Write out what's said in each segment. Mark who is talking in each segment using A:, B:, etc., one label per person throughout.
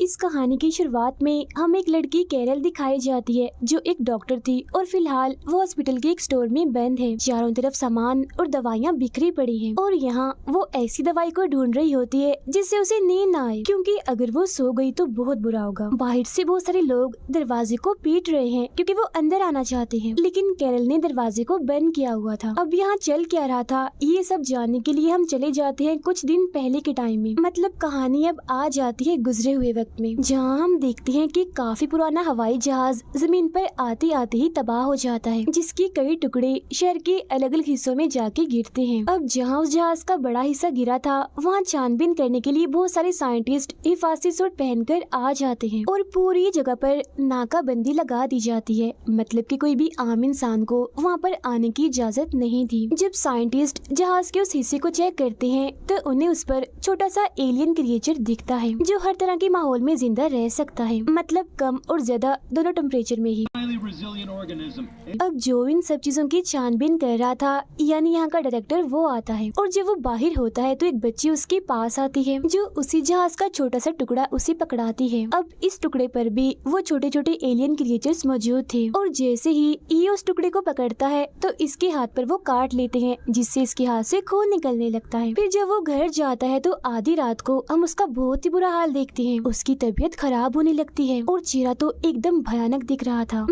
A: इस कहानी की शुरुआत में हम एक लड़की कैरल दिखाई जाती है जो एक डॉक्टर थी और फिलहाल वो हॉस्पिटल के एक स्टोर में बंद है। चारों तरफ सामान और दवाइयाँ बिखरी पड़ी हैं और यहाँ वो ऐसी दवाई को ढूंढ रही होती है जिससे उसे नींद ना आए, क्योंकि अगर वो सो गई तो बहुत बुरा होगा। बाहर से बहुत सारे लोग दरवाजे को पीट रहे हैं क्योंकि वो अंदर आना चाहते हैं, लेकिन कैरल ने दरवाजे को बंद किया हुआ था। अब यहाँ चल क्या रहा था ये सब जानने के लिए हम चले जाते हैं कुछ दिन पहले के टाइम में। मतलब कहानी अब आ जाती है गुजरे हुए वक्त में, जहाँ हम देखते हैं कि काफी पुराना हवाई जहाज जमीन पर आते आते ही तबाह हो जाता है, जिसके कई टुकड़े शहर के अलग अलग हिस्सों में जाके गिरते हैं। अब जहाँ उस जहाज का बड़ा हिस्सा गिरा था वहाँ छानबीन करने के लिए बहुत सारे साइंटिस्ट हिफाजती सूट पहनकर आ जाते हैं और पूरी जगह पर नाकाबंदी लगा दी जाती है। मतलब कि कोई भी आम इंसान को वहाँ पर आने की इजाजत नहीं थी। जब साइंटिस्ट जहाज के उस हिस्से को चेक करते हैं तो उन्हें उस पर छोटा सा एलियन क्रिएचर दिखता है जो हर तरह के माहौल में जिंदा रह सकता है, मतलब कम और ज्यादा दोनों टेम्परेचर में ही। अब जो इन सब चीजों की छानबीन कर रहा था यानी यहाँ का डायरेक्टर वो आता है और जब वो बाहर होता है तो एक बच्ची उसके पास आती है जो उसी जहाज का छोटा सा टुकड़ा उसे पकड़ाती है। अब इस टुकड़े पर भी वो छोटे छोटे एलियन क्रिएचर्स मौजूद थे और जैसे ही ये उस टुकड़े को पकड़ता है तो इसके हाथ पर वो काट लेते हैं, जिससे इसके हाथ से खून निकलने लगता है। फिर जब वो घर जाता है तो आधी रात को हम उसका बहुत ही बुरा हाल देखते हैं। उसकी तबीयत खराब होने लगती है और चेहरा तो एकदम भयानक दिख रहा था।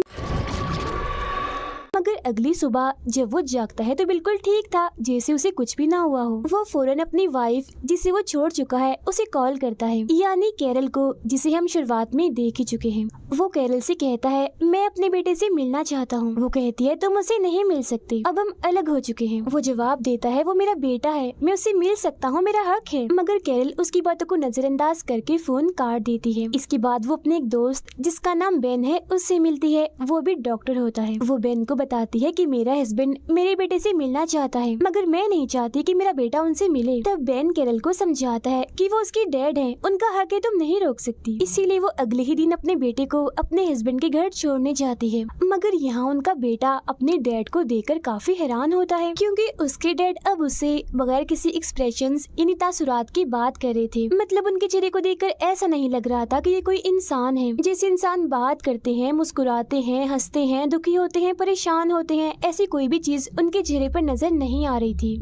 A: मगर अगली सुबह जब वो जागता है तो बिल्कुल ठीक था, जैसे उसे कुछ भी ना हुआ हो। वो फौरन अपनी वाइफ जिसे वो छोड़ चुका है उसे कॉल करता है, यानी कैरल को, जिसे हम शुरुआत में देख ही चुके हैं। वो कैरल से कहता है मैं अपने बेटे से मिलना चाहता हूँ। वो कहती है तुम उसे नहीं मिल सकती, अब हम अलग हो चुके हैं। वो जवाब देता है वो मेरा बेटा है, मैं उससे मिल सकता हूँ, मेरा हक है। मगर कैरल उसकी बातों को नजरअंदाज करके फोन काट देती है। इसके बाद वो अपने एक दोस्त जिसका नाम बेन है उससे मिलती है। वो भी डॉक्टर होता है। वो बेन को बताती है कि मेरा हस्बैंड मेरे बेटे से मिलना चाहता है मगर मैं नहीं चाहती कि मेरा बेटा उनसे मिले। तब बेन कैरल को समझाता है कि वो उसके डैड हैं, उनका हक है, तुम नहीं रोक सकती। इसीलिए वो अगले ही दिन अपने बेटे को अपने हस्बैंड के घर छोड़ने जाती है। मगर यहाँ उनका बेटा अपने डैड को देखकर काफी हैरान होता है क्योंकि उसके डैड अब उससे बगैर किसी एक्सप्रेशंस यानी तासुरात की बात कर रहे थे। मतलब उनके चेहरे को देखकर ऐसा नहीं लग रहा था कि ये कोई इंसान है। जैसे इंसान बात करते हैं, मुस्कुराते हैं, हंसते हैं, दुखी होते हैं, परेशान होते हैं, ऐसी कोई भी चीज उनके चेहरे पर नजर नहीं आ रही थी।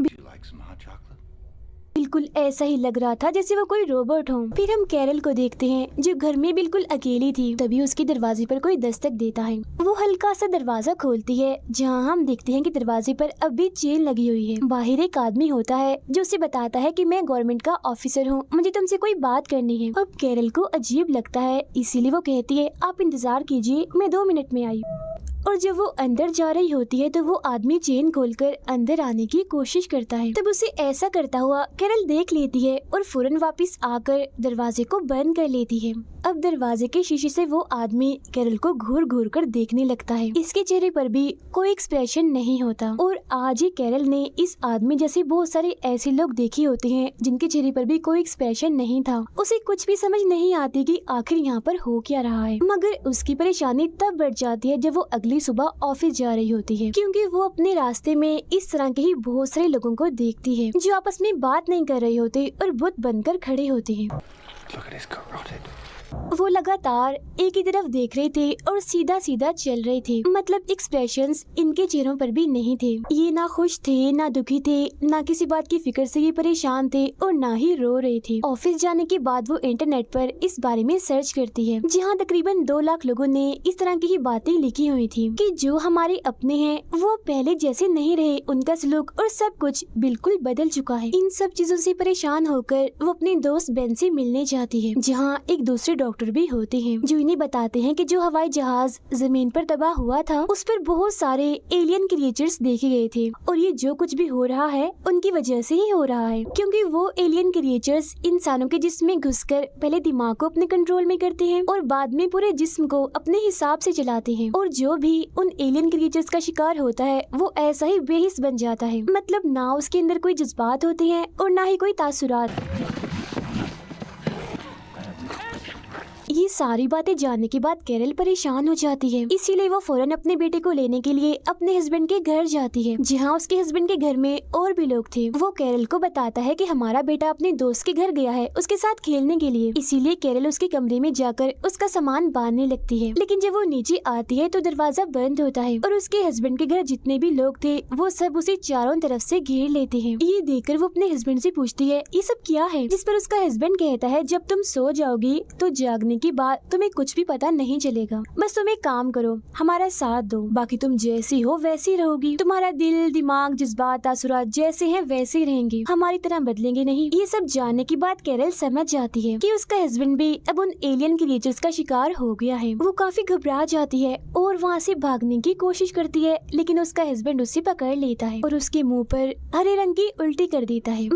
A: बिल्कुल ऐसा ही लग रहा था जैसे वो कोई रोबोट हो। फिर हम कैरल को देखते हैं जो घर में बिल्कुल अकेली थी। तभी उसके दरवाजे पर कोई दस्तक देता है। वो हल्का सा दरवाजा खोलती है जहाँ हम देखते हैं कि दरवाजे पर अब भी चेन लगी हुई है। बाहर एक आदमी होता है जो उसे बताता है कि मैं गवर्नमेंट का ऑफिसर हूँ, मुझे तुमसे कोई बात करनी है। अब कैरल को अजीब लगता है, इसीलिए वो कहती है आप इंतजार कीजिए, मैं 2 मिनट में आई। और जब वो अंदर जा रही होती है तो वो आदमी चेन खोलकर अंदर आने की कोशिश करता है। तब उसे ऐसा करता हुआ कैरल देख लेती है और फौरन वापस आकर दरवाजे को बंद कर लेती है। अब दरवाजे के शीशे से वो आदमी कैरल को घूर घूर कर देखने लगता है। इसके चेहरे पर भी कोई एक्सप्रेशन नहीं होता। और आज ही कैरल ने इस आदमी जैसे बहुत सारे ऐसे लोग देखे होते हैं जिनके चेहरे पर भी कोई एक्सप्रेशन नहीं था। उसे कुछ भी समझ नहीं आती कि आखिर यहाँ पर हो क्या रहा है। मगर उसकी परेशानी तब बढ़ जाती है जब वो अगली सुबह ऑफिस जा रही होती है, क्योंकि वो अपने रास्ते में इस तरह के ही बहुत सारे लोगों को देखती है जो आपस में बात नहीं कर रहे होते और बुत बनकर खड़े होते हैं। वो लगातार एक ही तरफ देख रहे थे और सीधा सीधा चल रहे थे। मतलब एक्सप्रेशंस इनके चेहरों पर भी नहीं थे। ये ना खुश थे, ना दुखी थे, ना किसी बात की फिक्र से ये परेशान थे और ना ही रो रहे थे। ऑफिस जाने के बाद वो इंटरनेट पर इस बारे में सर्च करती है, जहाँ तकरीबन 2 लाख लोगों ने इस तरह की ही बातें लिखी हुई थी कि जो हमारे अपने हैं वो पहले जैसे नहीं रहे, उनका सलूक और सब कुछ बिल्कुल बदल चुका है। इन सब चीजों से परेशान होकर वो अपने दोस्त बेन से मिलने जाती है, जहाँ एक दूसरे डॉक्टर भी होते हैं जो इन्हें बताते हैं कि जो हवाई जहाज जमीन पर तबाह हुआ था उस पर बहुत सारे एलियन क्रिएचर्स देखे गए थे और ये जो कुछ भी हो रहा है उनकी वजह से ही हो रहा है, क्योंकि वो एलियन क्रिएचर्स इंसानों के जिस्म में घुसकर पहले दिमाग को अपने कंट्रोल में करते हैं और बाद में पूरे जिस्म को अपने हिसाब से चलाते हैं। और जो भी उन एलियन क्रिएचर्स का शिकार होता है वो ऐसा ही बेहिस बन जाता है। मतलब ना उसके अंदर कोई जज्बात होते हैं और ना ही कोई तासुरात। ये सारी बातें जानने के बाद कैरल परेशान हो जाती है, इसीलिए वो फौरन अपने बेटे को लेने के लिए अपने हस्बैंड के घर जाती है, जहाँ उसके हस्बैंड के घर में और भी लोग थे। वो कैरल को बताता है कि हमारा बेटा अपने दोस्त के घर गया है उसके साथ खेलने के लिए, इसीलिए कैरल उसके कमरे में जाकर उसका सामान बांधने लगती है। लेकिन जब वो नीचे आती है तो दरवाजा बंद होता है और उसके हस्बैंड के घर जितने भी लोग थे वो सब उसे चारों तरफ से घेर लेते हैं। ये देखकर वो अपने हस्बैंड से पूछती है ये सब क्या है, जिस पर उसका हस्बैंड कहता है जब तुम सो जाओगी तो जागने के बाद तुम्हें कुछ भी पता नहीं चलेगा, बस तुम एक काम करो, हमारा साथ दो, बाकी तुम जैसी हो वैसी रहोगी, तुम्हारा दिल दिमाग जज्बात तासुरात जैसे हैं वैसे ही रहेंगे, हमारी तरह बदलेंगे नहीं। ये सब जानने के बाद कैरल समझ जाती है कि उसका हस्बैंड भी अब उन एलियन क्रिएचर्स का शिकार हो गया है। वो काफी घबरा जाती है और वहाँ से भागने की कोशिश करती है, लेकिन उसका हस्बैंड उसे पकड़ लेता है और उसके मुंह पर हरे रंग की उल्टी कर देता है।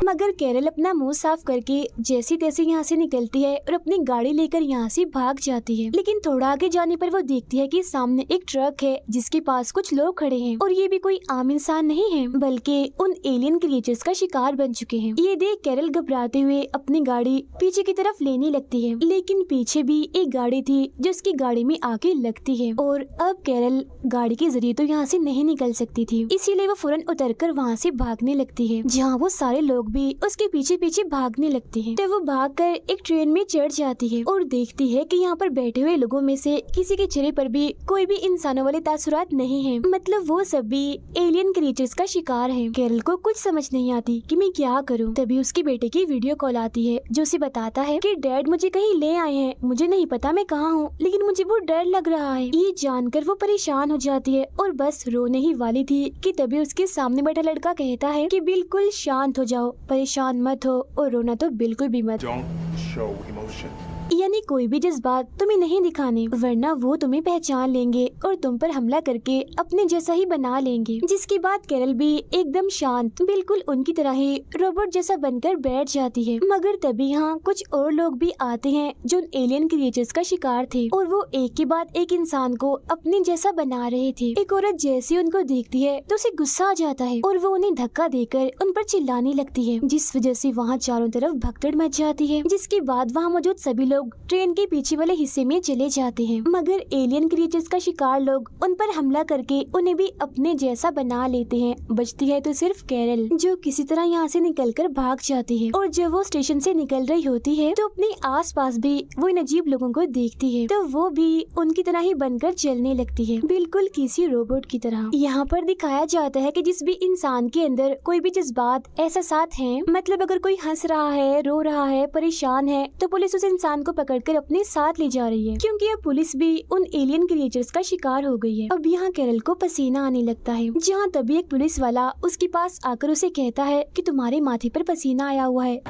A: मगर कैरल अपना मुंह साफ करके जैसी तैसी यहाँ से निकलती है और अपनी गाड़ी लेकर यहाँ से भाग जाती है। लेकिन थोड़ा आगे जाने पर वो देखती है कि सामने एक ट्रक है जिसके पास कुछ लोग खड़े हैं और ये भी कोई आम इंसान नहीं है बल्कि उन एलियन क्रिएचर्स का शिकार बन चुके हैं। ये देख कैरल घबराते हुए अपनी गाड़ी पीछे की तरफ लेने लगती है, लेकिन पीछे भी एक गाड़ी थी जो उसकी गाड़ी में आके लगती है और अब कैरल गाड़ी के जरिए तो यहाँ से नहीं निकल सकती थी, इसीलिए वो फौरन उतरकर वहाँ से भागने लगती है, जहाँ वो सारे लोग भी उसके पीछे पीछे भागने लगते हैं। तो वो भागकर एक ट्रेन में चढ़ जाती है और देखती है कि यहाँ पर बैठे हुए लोगों में से किसी के चेहरे पर भी कोई भी इंसानों वाले तासुरात नहीं है, मतलब वो सब भी एलियन क्रिएचर्स का शिकार है। कैरल को कुछ समझ नहीं आती कि मैं क्या करूँ। तभी उसके बेटे की वीडियो कॉल आती है जो उसे बताता है कि डैड मुझे कहीं ले आए हैं, मुझे नहीं पता मैं कहाँ हूँ, लेकिन मुझे बहुत डर लग रहा है। ये जानकर वो परेशान हो जाती है और बस रोने ही वाली थी कि तभी उसके सामने बैठा लड़का कहता है कि बिल्कुल शांत हो जाओ, परेशान मत हो और रोना तो बिल्कुल भी मत।
B: Don't show emotion.
A: यानी कोई भी जज्बात तुम्हें नहीं दिखाने, वरना वो तुम्हें पहचान लेंगे और तुम पर हमला करके अपने जैसा ही बना लेंगे। जिसके बाद कैरल भी एकदम शांत बिल्कुल उनकी तरह ही रोबोट जैसा बनकर बैठ जाती है। मगर तभी यहाँ कुछ और लोग भी आते हैं जो एलियन क्रिएचर्स का शिकार थे और वो एक के बाद एक इंसान को अपने जैसा बना रहे थे। एक औरत जैसी उनको देखती है तो उसे गुस्सा आ जाता है और वो उन्हें धक्का देकर उन पर चिल्लाने लगती है, जिस वजह से वहाँ चारों तरफ भगदड़ मच जाती है। जिसके बाद वहाँ मौजूद सभी लोग ट्रेन के पीछे वाले हिस्से में चले जाते हैं, मगर एलियन क्रिएचर्स का शिकार लोग उन पर हमला करके उन्हें भी अपने जैसा बना लेते हैं। बचती है तो सिर्फ कैरल, जो किसी तरह यहाँ से निकलकर भाग जाती है और जब वो स्टेशन से निकल रही होती है तो अपने आसपास भी वो इन अजीब लोगों को देखती है, तो वो भी उनकी तरह ही बनकर चलने लगती है, बिल्कुल किसी रोबोट की तरह। यहाँ पर दिखाया जाता है कि जिस भी इंसान के अंदर कोई भी जज्बात एहसासात हैं, मतलब अगर कोई हंस रहा है, रो रहा है, परेशान है, तो पुलिस उस इंसान को पकड़कर अपने साथ ले जा रही है, क्योंकि अब पुलिस भी उन एलियन क्रिएचर्स का शिकार हो गई है। अब यहाँ कैरल को पसीना आने लगता है, जहाँ तभी एक पुलिस वाला उसके पास आकर उसे कहता है कि तुम्हारे माथे पर पसीना आया हुआ है,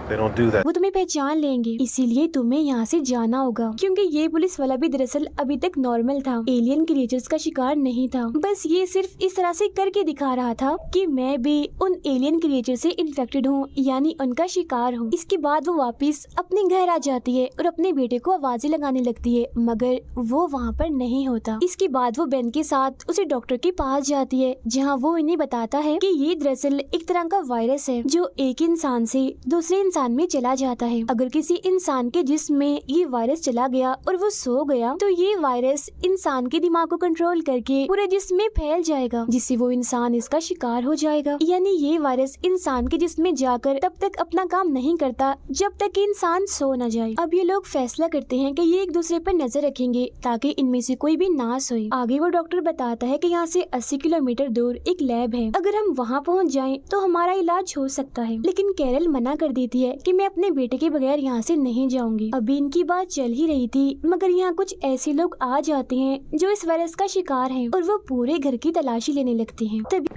B: They don't do that.
A: वो तुम्हें पहचान लेंगे, इसीलिए तुम्हें यहाँ से जाना होगा। क्योंकि ये पुलिस वाला भी दरअसल अभी तक नॉर्मल था, एलियन क्रिएचर्स का शिकार नहीं था, बस ये सिर्फ इस तरह से करके दिखा रहा था कि मैं भी उन एलियन क्रिएचर से इन्फेक्टेड हूँ, यानी उनका शिकार हूँ। इसके बाद वो वापस अपने घर आ जाती है और अपने बेटे को आवाजें लगाने लगती है, मगर वो वहाँ पर नहीं होता। इसके बाद वो बेन के साथ उसे डॉक्टर के पास जाती है, जहाँ वो इन्हें बताता है कि ये दरअसल एक तरह का वायरस है जो एक इंसान से दूसरे इंसान में चला जाता है। अगर किसी इंसान के जिस्म में ये वायरस चला गया और वो सो गया तो ये वायरस इंसान के दिमाग को कंट्रोल करके पूरे जिस्म में फैल जाएगा, जिससे वो इंसान इसका शिकार हो जाएगा। यानी ये वायरस इंसान के जिस्म में जाकर तब तक अपना काम नहीं करता जब तक कि इंसान सो न जाए। अब ये लोग फैसला करते हैं कि ये एक दूसरे पर नजर रखेंगे ताकि इनमें से कोई भी ना सोए। आगे वो डॉक्टर बताता है कि यहाँ से 80 किलोमीटर दूर एक लैब है, अगर हम वहाँ पहुँच जाएं तो हमारा इलाज हो सकता है। लेकिन कैरल मना कर देती है कि मैं अपने बेटे के बगैर यहाँ से नहीं जाऊंगी। अभी इनकी बात चल ही रही थी, मगर यहाँ कुछ ऐसे लोग आ जाते हैं जो इस वायरस का शिकार हैं और वो पूरे घर की तलाशी लेने लगते हैं। तभी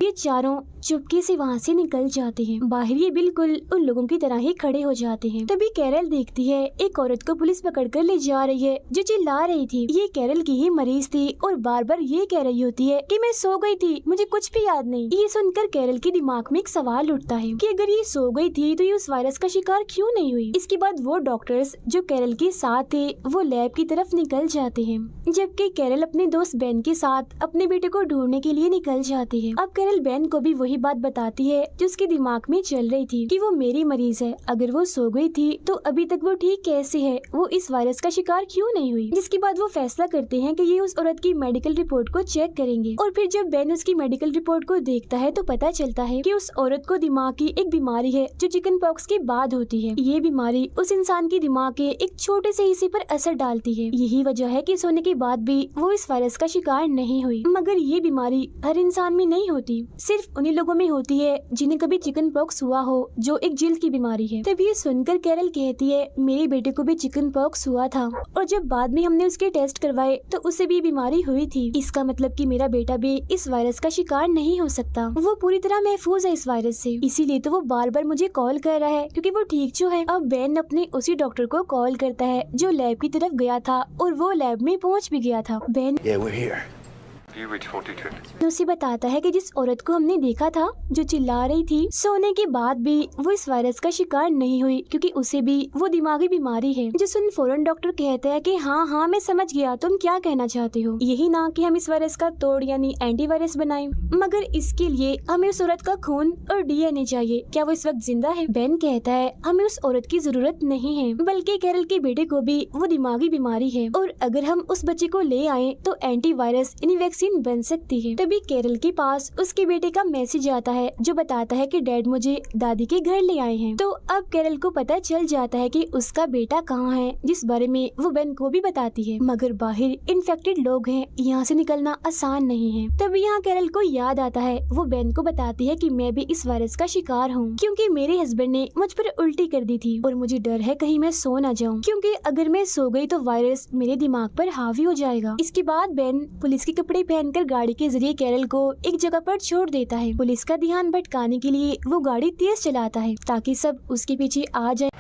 A: ये चारों चुपके से वहाँ से निकल जाते हैं। बाहर ये बिल्कुल उन लोगों की तरह ही खड़े हो जाते हैं। तभी कैरल देखती है एक औरत को पुलिस पकड़कर ले जा रही है जो चिल्ला रही थी। ये कैरल की ही मरीज थी और बार बार ये कह रही होती है कि मैं सो गई थी, मुझे कुछ भी याद नहीं। ये सुनकर कैरल के दिमाग में एक सवाल उठता है कि अगर ये सो गई थी तो ये उस वायरस का शिकार क्यों नहीं हुई। इसके बाद वो डॉक्टर्स जो कैरल के साथ थे वो लैब की तरफ निकल जाते हैं, जबकि कैरल अपने दोस्त बेन के साथ अपने बेटे को ढूंढने के लिए निकल जाती है। अब कैरल कैरल बेन को भी वही बात बताती है जो उसके दिमाग में चल रही थी कि वो मेरी मरीज है, अगर वो सो गई थी तो अभी तक वो ठीक कैसे है, वो इस वायरस का शिकार क्यों नहीं हुई। जिसके बाद वो फैसला करते हैं कि ये उस औरत की मेडिकल रिपोर्ट को चेक करेंगे। और फिर जब बेन उसकी मेडिकल रिपोर्ट को देखता है तो पता चलता है कि उस औरत को दिमाग की एक बीमारी है जो चिकन पॉक्स के बाद होती है। ये बीमारी उस इंसान की दिमाग के एक छोटे से हिस्से पर असर डालती है। यही वजह है कि सोने के बाद भी वो इस वायरस का शिकार नहीं हुई। मगर ये बीमारी हर इंसान में नहीं होती, सिर्फ उन्हीं लोगों में होती है जिन्हें कभी चिकन पॉक्स हुआ हो, जो एक जिल्द की बीमारी है। तब ये सुनकर कैरल कहती है मेरे बेटे को भी चिकन पॉक्स हुआ था और जब बाद में हमने उसके टेस्ट करवाए तो उसे भी बीमारी हुई थी। इसका मतलब कि मेरा बेटा भी इस वायरस का शिकार नहीं हो सकता, वो पूरी तरह महफूज है इस वायरस से। इसीलिए तो वो बार बार मुझे कॉल कर रहा है क्योंकि वो ठीक जो है। अब बेन अपने उसी डॉक्टर को कॉल करता है जो लैब की तरफ गया था और वो लैब में पहुंच भी गया था। Ben
B: Yeah, we're here.
C: You reach 42.
A: उसे बताता है कि जिस औरत को हमने देखा था जो चिल्ला रही थी, सोने के बाद भी वो इस वायरस का शिकार नहीं हुई क्योंकि उसे भी वो दिमागी बीमारी है। जो सुन फौरन डॉक्टर कहता है कि हाँ मैं समझ गया, तुम क्या कहना चाहते हो, यही ना कि हम इस वायरस का तोड़ यानी एंटीवायरस बनाएं, मगर इसके लिए हमें उस औरत का खून और डीएनए चाहिए। क्या वो इस वक्त जिंदा है? बेन कहता है हमें उस औरत की जरूरत नहीं है, बल्कि कैरल के बेटे को भी वो दिमागी बीमारी है और अगर हम उस बच्चे को ले आए तो एंटीवायरस यानी वैक्सीन बन सकती है। तभी कैरल के पास उसके बेटे का मैसेज आता है जो बताता है कि डैड मुझे दादी के घर ले आए हैं। तो अब कैरल को पता चल जाता है कि उसका बेटा कहाँ है, जिस बारे में वो बेन को भी बताती है। मगर बाहर इन्फेक्टेड लोग हैं, यहाँ से निकलना आसान नहीं है। तभी यहाँ कैरल को याद आता है, वो बेन को बताती है कि मैं भी इस वायरस का शिकार हूँ क्योंकि मेरे हस्बैंड ने मुझ पर उल्टी कर दी थी और मुझे डर है कहीं मैं सो न जाऊँ, क्योंकि अगर मैं सो गई तो वायरस मेरे दिमाग पर हावी हो जाएगा। इसके बाद बेन पुलिस के कपड़े पहनकर गाड़ी के जरिए कैरल को एक जगह पर छोड़ देता है। पुलिस का ध्यान भटकाने के लिए वो गाड़ी तेज चलाता है ताकि सब उसके पीछे आ जाए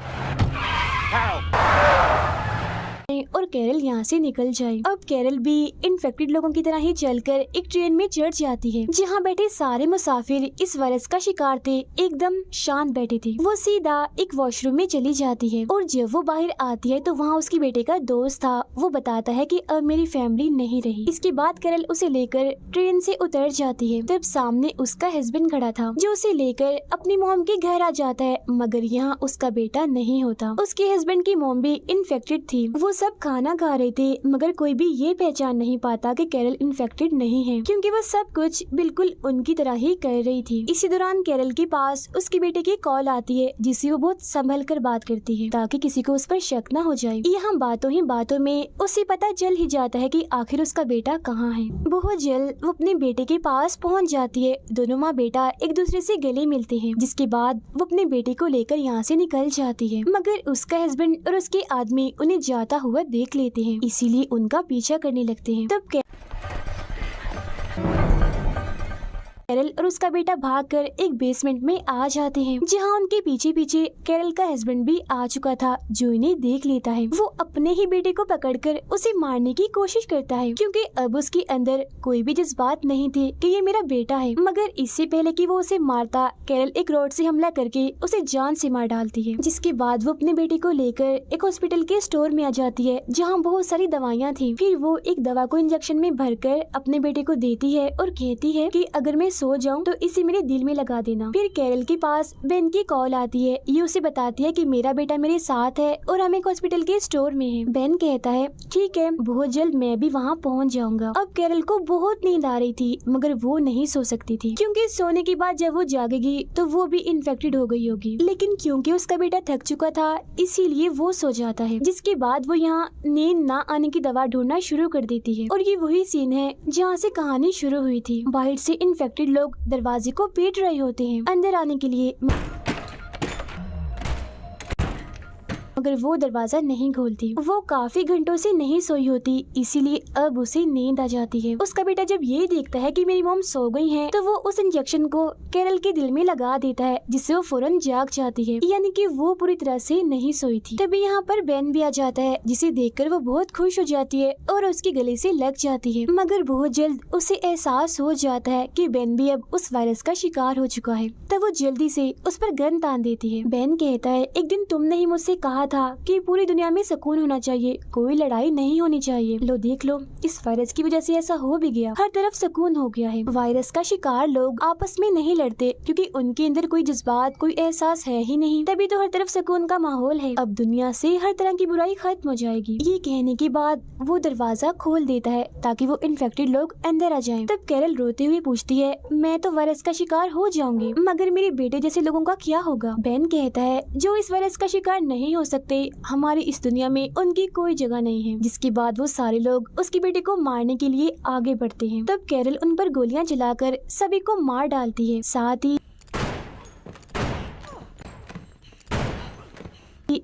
A: और कैरल यहाँ से निकल जाए। अब कैरल भी इन्फेक्टेड लोगों की तरह ही चलकर एक ट्रेन में चढ़ जाती है जहाँ बैठे सारे मुसाफिर इस वायरस का शिकार थे, एकदम शांत बैठे थे। वो सीधा एक वॉशरूम में चली जाती है और जब वो बाहर आती है तो वहाँ उसके बेटे का दोस्त था। वो बताता है कि अब मेरी फैमिली नहीं रही। इसके बाद कैरल उसे लेकर ट्रेन से उतर जाती है। तब सामने उसका हस्बैंड खड़ा था जो उसे लेकर अपनी मॉम के घर आ जाता है, मगर यहाँ उसका बेटा नहीं होता। उसके हस्बैंड की मॉम भी इन्फेक्टेड थी। वो सब खाना खा रहे थे मगर कोई भी ये पहचान नहीं पाता कि कैरल इन्फेक्टेड नहीं है क्योंकि वो सब कुछ बिल्कुल उनकी तरह ही कर रही थी। इसी दौरान कैरल के पास उसके बेटे की कॉल आती है जिससे वो बहुत संभल कर बात करती है ताकि किसी को उस पर शक न हो जाए। यहाँ बातों ही बातों में उसे पता चल ही जाता है कि आखिर उसका बेटा कहाँ है। बहुत जल्द वो अपने बेटे के पास पहुँच जाती है। दोनों माँ बेटा एक दूसरे से गले मिलते हैं, जिसके बाद वो अपने बेटे को लेकर यहाँ से निकल जाती है। मगर उसका हस्बैंड और उसके आदमी उन्हें जाता हुआ देख लेते हैं, इसीलिए उनका पीछा करने लगते हैं। तब कैरल और उसका बेटा भागकर एक बेसमेंट में आ जाते हैं जहां उनके पीछे पीछे कैरल का हस्बैंड भी आ चुका था जो इन्हें देख लेता है। वो अपने ही बेटे को पकड़कर उसे मारने की कोशिश करता है क्योंकि अब उसके अंदर कोई भी जज्बात नहीं थे कि ये मेरा बेटा है। मगर इससे पहले कि वो उसे मारता, कैरल एक रॉड से हमला करके उसे जान से मार डालती है। जिसके बाद वो अपने बेटे को लेकर एक हॉस्पिटल के स्टोर में आ जाती है जहाँ बहुत सारी दवाइयाँ थी। फिर वो एक दवा को इंजेक्शन में भरकर अपने बेटे को देती है और कहती है कि अगर मैं सो जाऊं तो इसे मेरे दिल में लगा देना। फिर कैरल के पास बेन की कॉल आती है। ये उसे बताती है कि मेरा बेटा मेरे साथ है और हम एक हॉस्पिटल के स्टोर में हैं। बेन कहता है ठीक है, बहुत जल्द मैं भी वहाँ पहुँच जाऊंगा। अब कैरल को बहुत नींद आ रही थी मगर वो नहीं सो सकती थी क्योंकि सोने के बाद जब वो जागेगी तो वो भी इन्फेक्टेड हो गई होगी। लेकिन क्योंकि उसका बेटा थक चुका था इसीलिए वो सो जाता है। जिसके बाद वो यहाँ नींद ना आने की दवा ढूंढना शुरू कर देती है और ये वही सीन है जहाँ से कहानी शुरू हुई थी। बाहर से इन्फेक्टेड लोग दरवाजे को पीट रहे होते हैं अंदर आने के लिए, मगर वो दरवाजा नहीं खोलती। वो काफी घंटों से नहीं सोई होती इसीलिए अब उसे नींद आ जाती है। उसका बेटा जब ये देखता है कि मेरी मॉम सो गई है तो वो उस इंजेक्शन को कैरल के दिल में लगा देता है जिससे वो फौरन जाग जाती है, यानी कि वो पूरी तरह से नहीं सोई थी। तभी यहाँ पर बेन भी आ जाता है जिसे देखकर वो बहुत खुश हो जाती है और उसके गले से लग जाती है। मगर बहुत जल्द उसे एहसास हो जाता है कि बेन भी अब उस वायरस का शिकार हो चुका है। तब वो जल्दी से उस पर गन तान देती है। बेन कहता है एक दिन तुमने ही मुझसे कहा था कि पूरी दुनिया में सुकून होना चाहिए, कोई लड़ाई नहीं होनी चाहिए। लो देख लो, इस वायरस की वजह से ऐसा हो भी गया, हर तरफ सुकून हो गया है। वायरस का शिकार लोग आपस में नहीं लड़ते क्योंकि उनके अंदर कोई जज्बात, कोई एहसास है ही नहीं, तभी तो हर तरफ सुकून का माहौल है। अब दुनिया से हर तरह की बुराई खत्म हो जाएगी। ये कहने के बाद वो दरवाजा खोल देता है ताकि वो इन्फेक्टेड लोग अंदर आ जाएं। तब कैरल रोते हुए पूछती है, मैं तो वायरस का शिकार हो जाऊंगी, मगर मेरे बेटे जैसे लोगों का क्या होगा? बेन कहता है, जो इस वायरस का शिकार नहीं हो सकते, हमारी इस दुनिया में उनकी कोई जगह नहीं है। जिसके बाद वो सारे लोग उसके बेटे को मारने के लिए आगे बढ़ते हैं। तब कैरल उन पर गोलियां चलाकर सभी को मार डालती है। साथ ही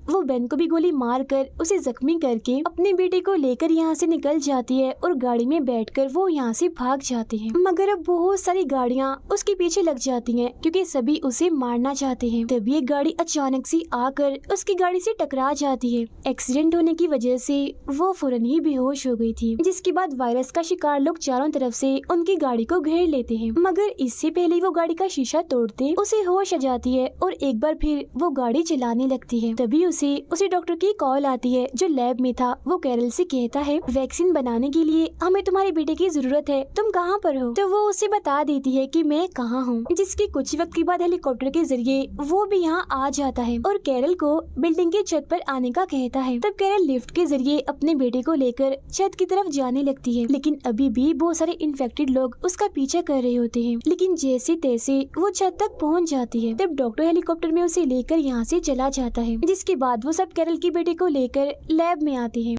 A: वो बेन को भी गोली मारकर उसे जख्मी करके अपने बेटे को लेकर यहाँ से निकल जाती है और गाड़ी में बैठकर वो यहाँ से भाग जाते हैं। मगर अब बहुत सारी गाड़ियाँ उसके पीछे लग जाती हैं क्योंकि सभी उसे मारना चाहते हैं। तभी एक गाड़ी अचानक से आकर उसकी गाड़ी से टकरा जाती है। एक्सीडेंट होने की वजह से वो फौरन ही बेहोश हो गई थी। जिसके बाद वायरस का शिकार लोग चारों तरफ से उनकी गाड़ी को घेर लेते हैं, मगर इससे पहले वो गाड़ी का शीशा तोड़ते उसे होश आ जाती है और एक बार फिर वो गाड़ी चलाने लगती है। तभी उसे डॉक्टर की कॉल आती है जो लैब में था। वो कैरल से कहता है, वैक्सीन बनाने के लिए हमें तुम्हारे बेटे की जरूरत है, तुम कहाँ पर हो? तो वो उसे बता देती है कि मैं कहाँ हूँ। जिसके कुछ वक्त के बाद हेलीकॉप्टर के जरिए वो भी यहाँ आ जाता है और कैरल को बिल्डिंग की छत पर आने का कहता है। तब कैरल लिफ्ट के जरिए अपने बेटे को लेकर छत की तरफ जाने लगती है, लेकिन अभी भी बहुत सारे इन्फेक्टेड लोग उसका पीछा कर रहे होते हैं। लेकिन जैसे तैसे वो छत तक पहुँच जाती है। तब डॉक्टर हेलीकॉप्टर में उसे लेकर यहाँ से चला जाता है। जिसके बाद वो सब कैरल के बेटे को लेकर लैब में आते हैं।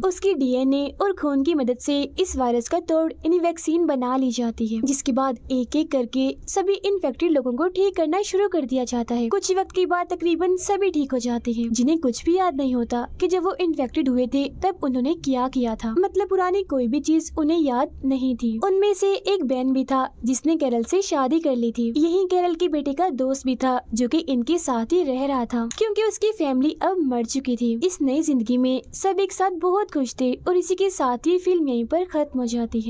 A: उसकी डीएनए और खून की मदद से इस वायरस का तोड़ यानी वैक्सीन बना ली जाती है। जिसके बाद एक एक करके सभी इन्फेक्टेड लोगों को ठीक करना शुरू कर दिया जाता है। कुछ वक्त के बाद तकरीबन सभी ठीक हो जाते हैं, जिन्हें कुछ भी याद नहीं होता कि जब वो इन्फेक्टेड हुए थे तब उन्होंने क्या किया था। मतलब पुरानी कोई भी चीज उन्हें याद नहीं थी। उनमें से एक बेन भी था जिसने कैरल से शादी कर ली थी। यही कैरल के बेटे का दोस्त भी था जो कि इनके साथ ही रह रहा था क्योंकि उसकी फैमिली अब मर चुकी थी। इस नई जिंदगी में सब एक साथ बहुत खुश थे और इसी के साथ ही फिल्म यहीं पर खत्म हो जाती है।